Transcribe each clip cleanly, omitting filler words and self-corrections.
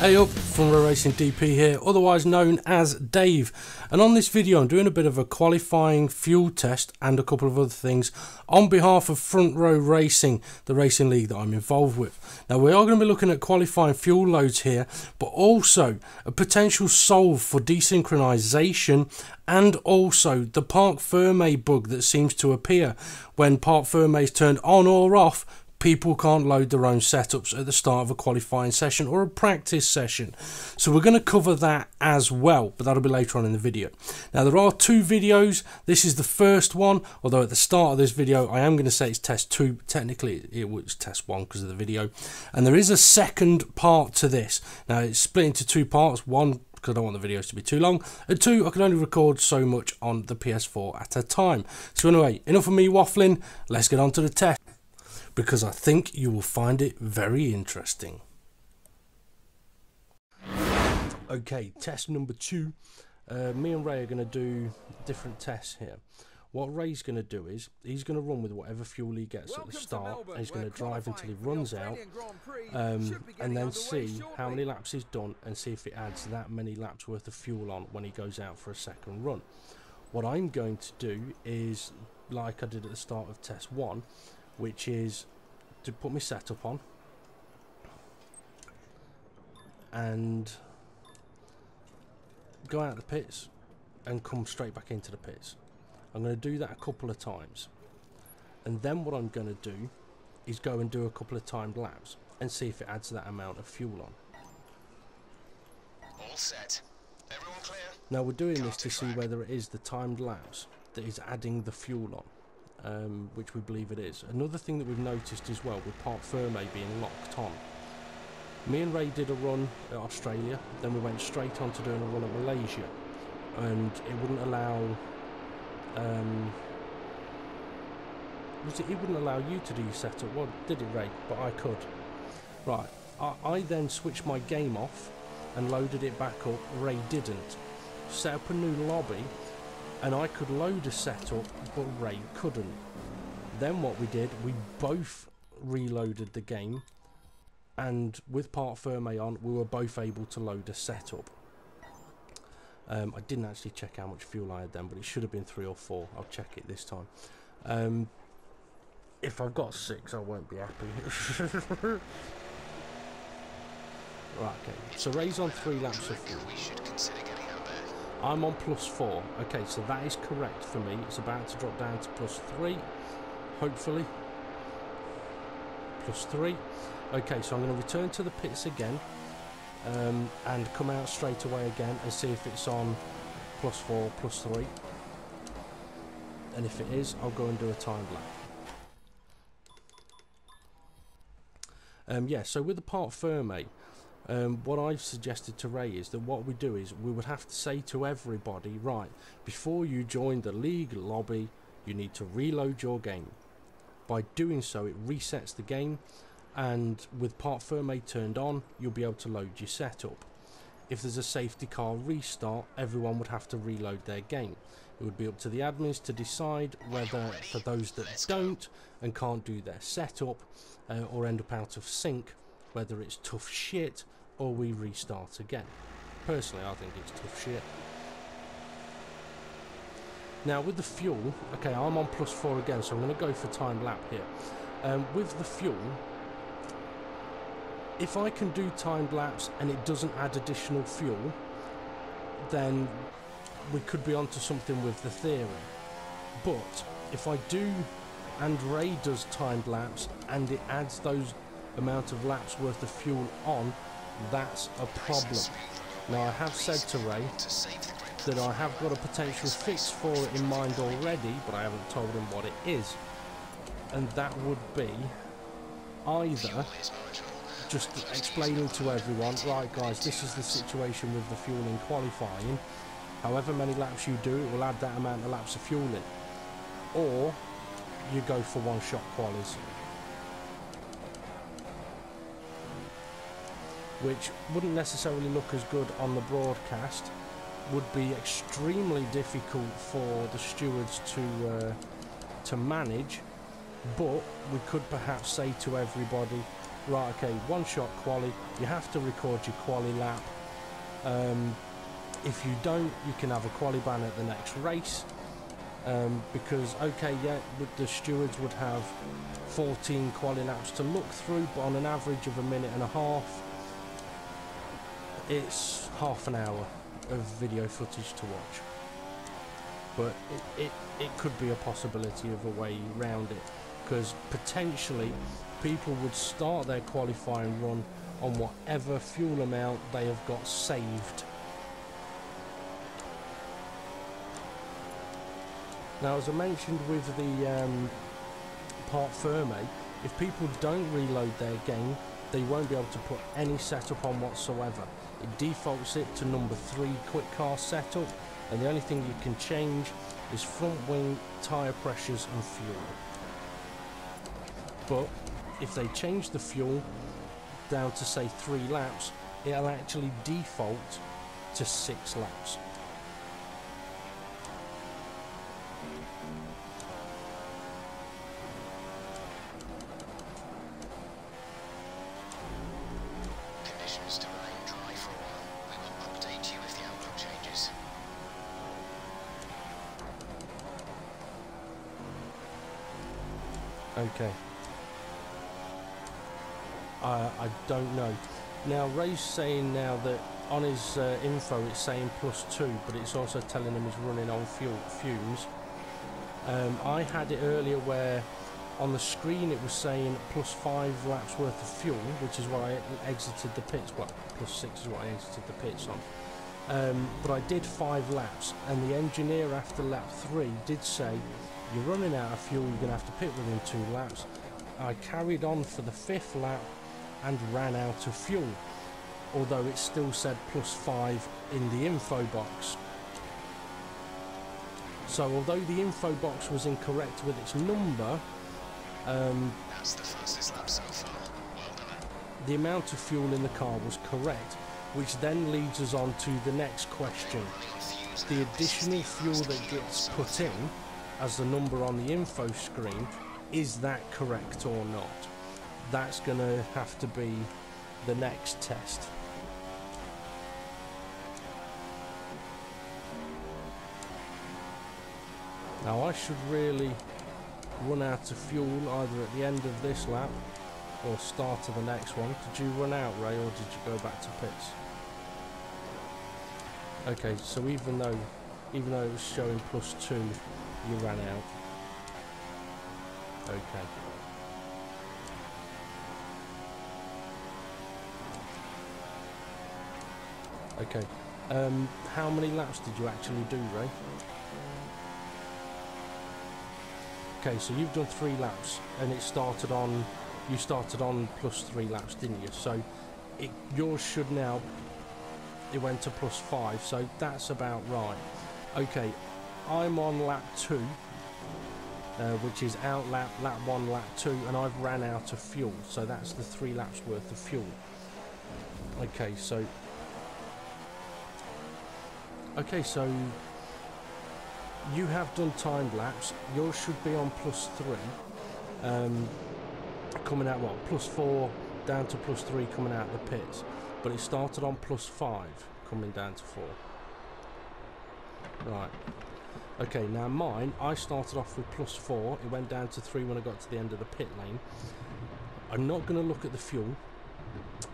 Hey up, Front Racing DP here, otherwise known as Dave, and on this video I'm doing a bit of a qualifying fuel test and a couple of other things on behalf of Front Row Racing, the racing league that I'm involved with. Now we are going to be looking at qualifying fuel loads here, but also a potential solve for desynchronization and also the parc ferme bug that seems to appear when parc ferme is turned on or off. People can't load their own setups at the start of a qualifying session or a practice session. So we're going to cover that as well, but that'll be later on in the video. Now there are two videos. This is the first one, although at the start of this video I am going to say it's test 2. Technically it was test 1 because of the video. And there is a second part to this. Now it's split into 2 parts. 1, because I don't want the videos to be too long, and 2, I can only record so much on the PS4 at a time. So anyway, enough of me waffling, let's get on to the test, because I think you will find it very interesting. Okay, test number 2. Me and Ray are going to do different tests here. What Ray's going to do is, he's going to run with whatever fuel he gets at the start, and he's going to drive until he runs out, and then see how many laps he's done, and see if it adds that many laps worth of fuel on when he goes out for a second run. What I'm going to do is, like I did at the start of test 1, which is to put my setup on and go out of the pits and come straight back into the pits. I'm going to do that a couple of times, and then what I'm going to do is go and do a couple of timed laps and see if it adds that amount of fuel on. All set. Everyone clear? Now we're doing this to see whether it is the timed laps that is adding the fuel on. Which we believe it is. Another thing that we've noticed as well with parc ferme being locked on. Me and Ray did a run at Australia, then we went straight on to doing a run at Malaysia, and it wouldn't allow it wouldn't allow you to do your setup. Well, did it, Ray? But I could. Right, I then switched my game off and loaded it back up. Ray didn't. Set up a new lobby, and I could load a setup, but Ray couldn't. Then what we did, we both reloaded the game, and with parc ferme on, we were both able to load a setup. I didn't actually check how much fuel I had then, but it should have been 3 or 4. I'll check it this time. If I've got 6, I won't be happy. Right, okay. So Ray's on 3 laps of fuel. We should consider getting out there. I'm on +4. Okay, so that is correct for me. It's about to drop down to +3, hopefully. +3. Okay, so I'm going to return to the pits again, and come out straight away again and see if it's on +4, +3. And if it is, I'll go and do a timed lap. Yeah, so with the parc ferme, what I've suggested to Ray is that what we do is we would have to say to everybody, right, before you join the league lobby, you need to reload your game. By doing so, it resets the game, and with parc ferme turned on, you'll be able to load your setup. If there's a safety car restart, everyone would have to reload their game. It would be up to the admins to decide whether, for those that don't and can't do their setup, or end up out of sync, whether it's tough shit or we restart again. Personally, I think it's tough shit. Now with the fuel, okay, I'm on +4 again, so I'm going to go for timed lap here. With the fuel, if I can do timed laps and it doesn't add additional fuel, then we could be onto something with the theory. But if I do, and Ray does timed laps, and it adds those amount of laps worth of fuel on, that's a problem. Now I have said to Ray that I have got a potential fix for it in mind already, but I haven't told him what it is, and that would be either just explaining to everyone, right guys, this is the situation with the fuel in qualifying, however many laps you do, it will add that amount of laps of fuel in, or you go for one-shot qualies, which wouldn't necessarily look as good on the broadcast, would be extremely difficult for the stewards to manage, but we could perhaps say to everybody, right, okay, one shot quali, you have to record your quali lap. If you don't, you can have a quali ban at the next race, because, okay, yeah, the stewards would have 14 quali laps to look through, but on an average of a minute and a half, it's half an hour of video footage to watch. But it could be a possibility of a way around it, because potentially people would start their qualifying run on whatever fuel amount they have got saved. Now, as I mentioned with the parc ferme, if people don't reload their game, they won't be able to put any setup on whatsoever. It defaults it to number 3 quick car setup, and the only thing you can change is front wing, tyre pressures and fuel. But if they change the fuel down to say 3 laps, it'll actually default to 6 laps. Conditions to remain dry for a while. We will update you if the outlook changes. Okay. I don't know. Now, Ray's saying now that on his info it's saying +2, but it's also telling him he's running on fumes. I had it earlier where on the screen it was saying +5 laps worth of fuel, which is what I exited the pits. Well, +6 is what I exited the pits on. But I did 5 laps, and the engineer after lap 3 did say, you're running out of fuel, you're going to have to pit within 2 laps. I carried on for the 5th lap and ran out of fuel, although it still said +5 in the info box. So although the info box was incorrect with its number, That's the fastest lap so far. Well done. the amount of fuel in the car was correct, which then leads us on to the next question. The additional fuel that gets put in as the number on the info screen, is that correct or not? That's going to have to be the next test. Now, I should really run out of fuel either at the end of this lap or start of the next one. Did you run out, Ray, or did you go back to pits? Okay, so even though it was showing +2, you ran out. Okay. Okay. How many laps did you actually do, Ray? Okay, so you've done 3 laps, and you started on +3 laps, didn't you? So yours should now, it went to +5, so that's about right. Okay, I'm on lap 2, which is out lap 1, lap 2, and I've ran out of fuel, so that's the 3 laps worth of fuel. Okay, so you have done timed laps. Yours should be on +3, coming out what, +4 down to +3 coming out of the pits, but it started on +5 coming down to 4. Right. Okay, now mine, I started off with +4, it went down to 3 when I got to the end of the pit lane. I'm not going to look at the fuel,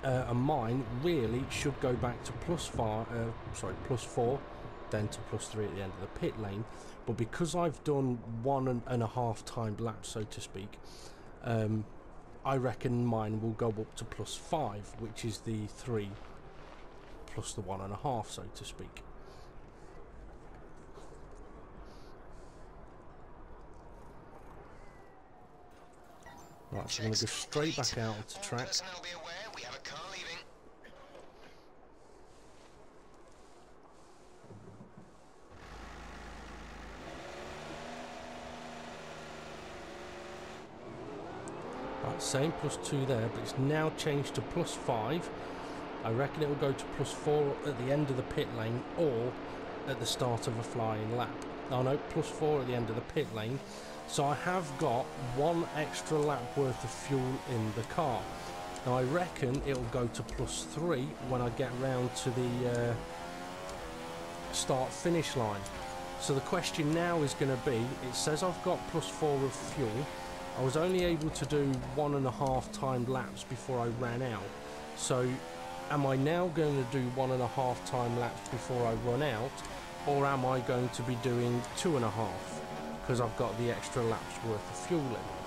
and mine really should go back to +4, then to +3 at the end of the pit lane. But because I've done 1.5 timed laps, so to speak, I reckon mine will go up to +5, which is the 3 plus the 1.5, so to speak. Right, so I'm going to go straight back out onto track. Personnel be aware, we have a car leaving. Right, same +2 there, but it's now changed to +5. I reckon it will go to +4 at the end of the pit lane or at the start of a flying lap. Oh no, +4 at the end of the pit lane. So I have got 1 extra lap worth of fuel in the car. Now I reckon it'll go to +3 when I get round to the start finish line. So the question now is going to be, it says I've got +4 of fuel. I was only able to do 1.5 timed laps before I ran out. So am I now going to do 1.5 time laps before I run out, or am I going to be doing 2.5 because I've got the extra laps worth of fuel in?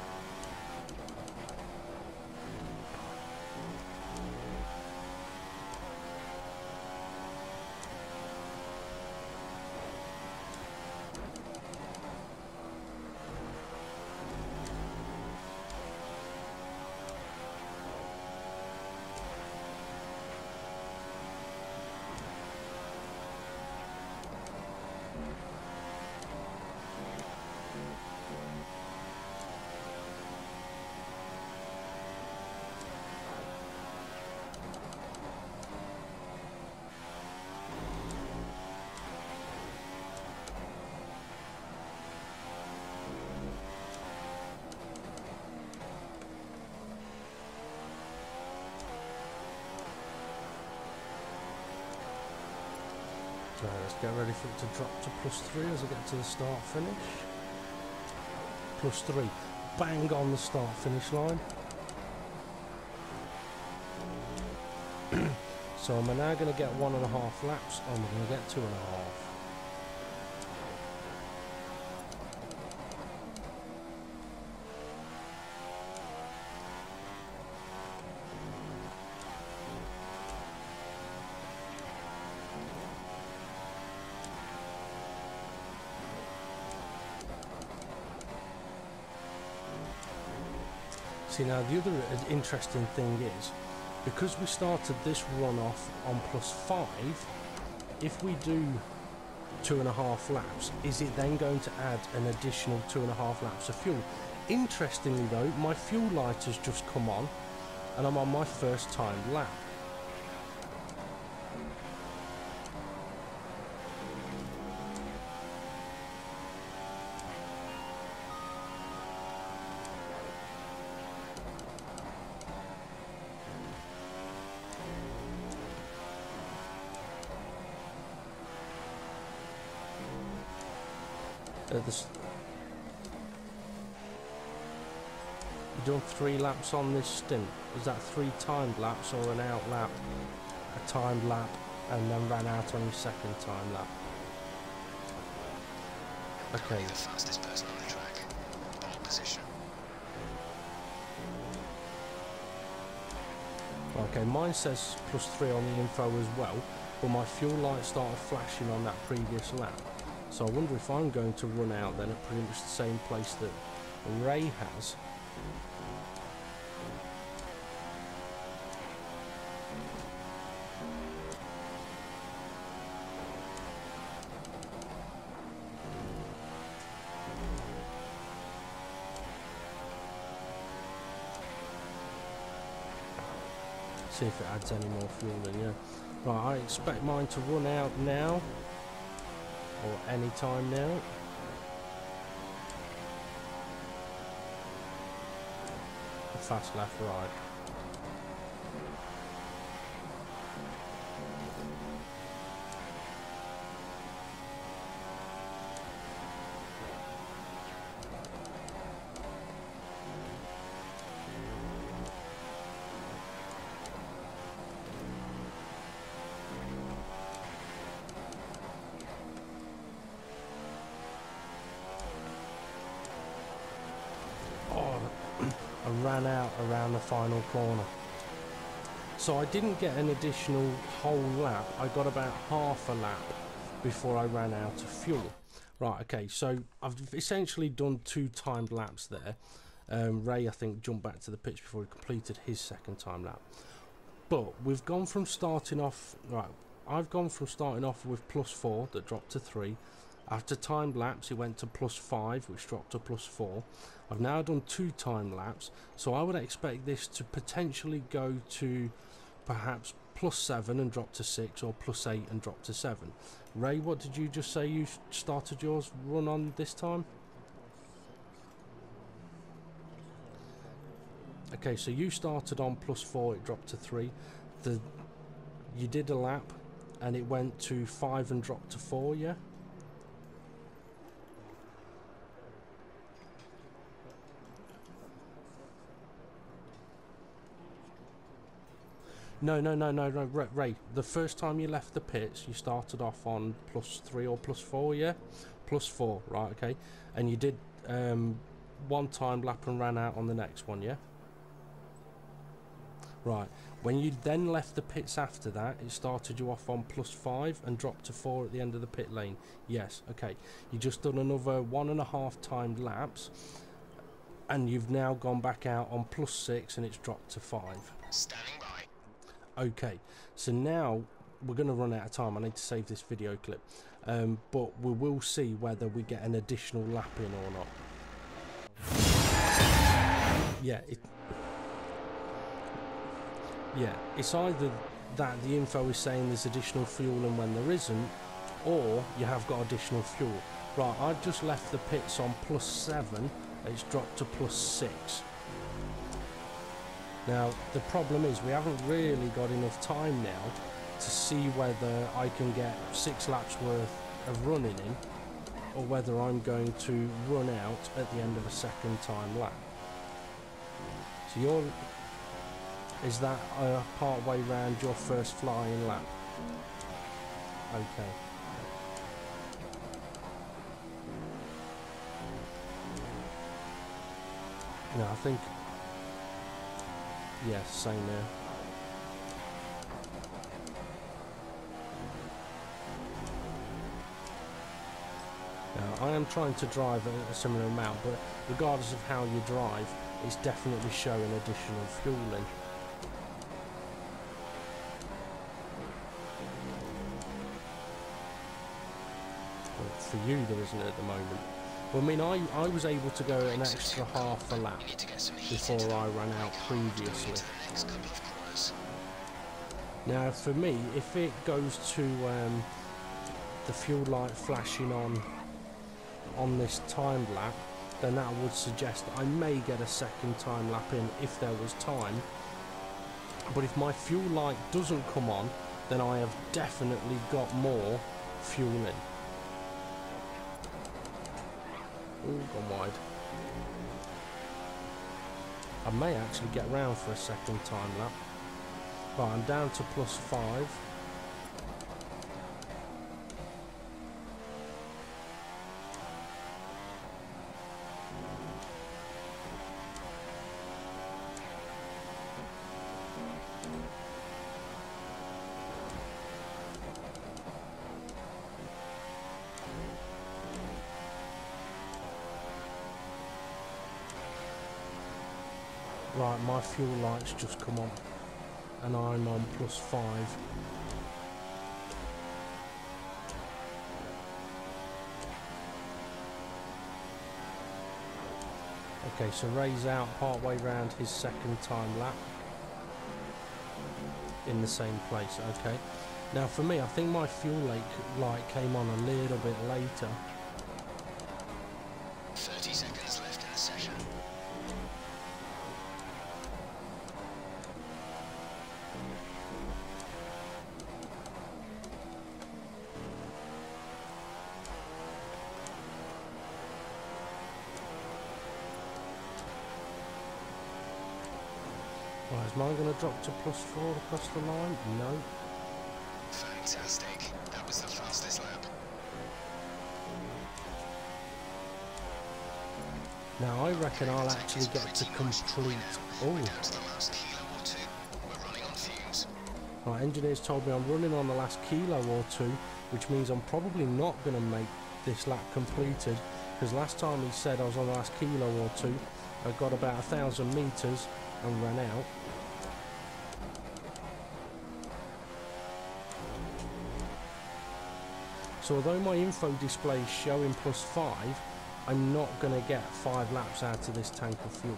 So let's get ready for it to drop to +3 as I get to the start finish. +3, bang on the start finish line. So am I now going to get 1.5 laps, or am I going to get 2.5? See, now the other interesting thing is, because we started this run off on +5, if we do 2.5 laps, is it then going to add an additional 2.5 laps of fuel? Interestingly though, my fuel light has just come on and I'm on my first timed lap. You've done 3 laps on this stint. Was that 3 timed laps or an out lap? A timed lap and then ran out on your second time lap. Okay. The fastest person on the track. Pole position. Okay, mine says +3 on the info as well, but my fuel light started flashing on that previous lap. So I wonder if I'm going to run out then at pretty much the same place that Ray has. See if it adds any more fuel in, yeah. Right, I expect mine to run out now, or any time now. Fast left, right. I ran out around the final corner. So I didn't get an additional whole lap. I got about half a lap before I ran out of fuel. Right, okay, so I've essentially done 2 timed laps there. Ray, I think, jumped back to the pitch before he completed his second time lap. But we've gone from starting off, right, I've gone from starting off with +4 that dropped to 3. After timed laps it went to +5, which dropped to +4. I've now done 2 time laps, so I would expect this to potentially go to perhaps +7 and drop to 6, or +8 and drop to 7. Ray, what did you just say you started yours run on this time? Okay, so you started on +4, it dropped to 3. You did a lap and it went to 5 and dropped to 4, yeah? No, Ray. The first time you left the pits, you started off on +3 or +4, yeah? +4, right, okay. And you did one time lap and ran out on the next one, yeah? Right. When you then left the pits after that, it started you off on +5 and dropped to 4 at the end of the pit lane. Yes, okay. You just done another 1.5 timed laps, and you've now gone back out on +6 and it's dropped to 5. Standing by. Okay, so now we're going to run out of time. I need to save this video clip, but we will see whether we get an additional lap in or not. Yeah, it's either that the info is saying there's additional fuel and when there isn't, or you have got additional fuel. Right, I've just left the pits on +7, it's dropped to +6. Now the problem is we haven't really got enough time now to see whether I can get 6 laps worth of running in, or whether I'm going to run out at the end of a second time lap. So is that part way round your first flying lap? Okay. No, I think, yes, same there. Now, I am trying to drive a similar amount, but regardless of how you drive, it's definitely showing additional fuel in. For you there isn't at the moment. Well, I mean, I was able to go an extra half a lap before I ran out previously. Now for me, if it goes to the fuel light flashing on this timed lap, then that would suggest that I may get a second time lap in if there was time. But if my fuel light doesn't come on, then I have definitely got more fuel in. Ooh, gone wide. I may actually get round for a second time lap. Right, I'm down to +5. Right, my fuel light's just come on and I'm on +5. Okay, so Ray's out part way round his second time lap in the same place. Okay, now for me, I think my fuel light came on a little bit later. 30 seconds left in the session. Right, is mine going to drop to +4 across the line? No. Fantastic. That was the fastest lap. Now I reckon I'll actually get to complete. Oh. Down to the last kilo or 2. We're running on fumes. Right, engineers told me I'm running on the last kilo or 2, which means I'm probably not going to make this lap completed, because last time he said I was on the last kilo or 2, I got about 1,000 metres and ran out. So although my info display is showing +5, I'm not going to get 5 laps out of this tank of fuel.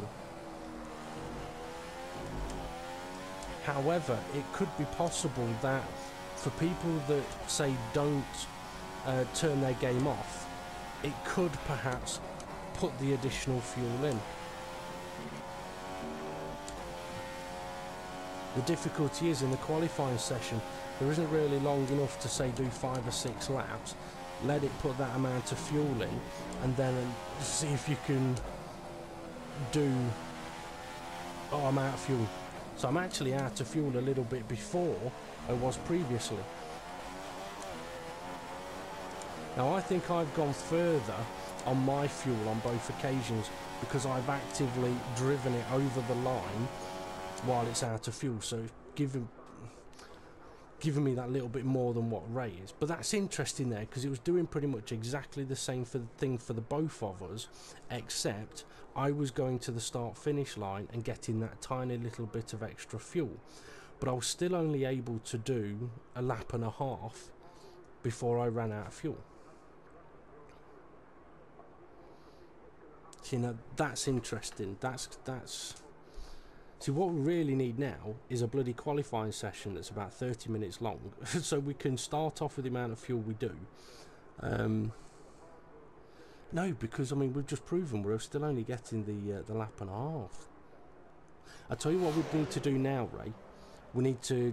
However, it could be possible that for people that say don't turn their game off, it could perhaps put the additional fuel in. The difficulty is in the qualifying session, there isn't really long enough to say do 5 or 6 laps, let it put that amount of fuel in, and then see if you can do, oh, I'm out of fuel. So I'm actually out of fuel a little bit before I was previously. Now I think I've gone further on my fuel on both occasions because I've actively driven it over the line while it's out of fuel, so giving me that little bit more than what Ray is. But that's interesting there, because it was doing pretty much exactly the same thing for the both of us, except I was going to the start finish line and getting that tiny little bit of extra fuel, but I was still only able to do a lap and a half before I ran out of fuel. So, you know, that's interesting. That's see, what we really need now is a bloody qualifying session that's about 30 minutes long, so we can start off with the amount of fuel we do. No, because I mean we've just proven we're still only getting the lap and a half. I tell you what we need to do now, Ray. We need to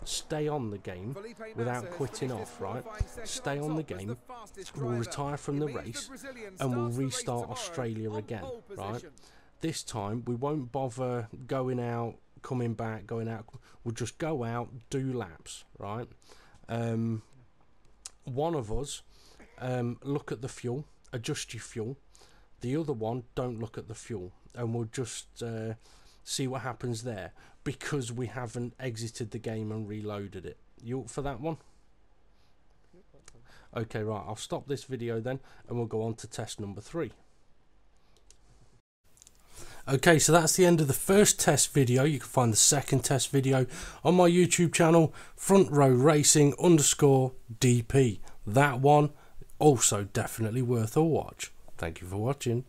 stay on the game without quitting off, right? Stay on the game. We'll retire from the race and we'll restart Australia again, right? This time we won't bother going out, coming back, going out. We'll just go out, do laps, right? One of us look at the fuel, adjust your fuel. The other one, don't look at the fuel, and we'll just see what happens there, because we haven't exited the game and reloaded it. You up for that one? Okay, right, I'll stop this video then and we'll go on to test number 3. Okay, so that's the end of the first test video. You can find the second test video on my YouTube channel, FrontRowRacing_DP. That one also definitely worth a watch. Thank you for watching.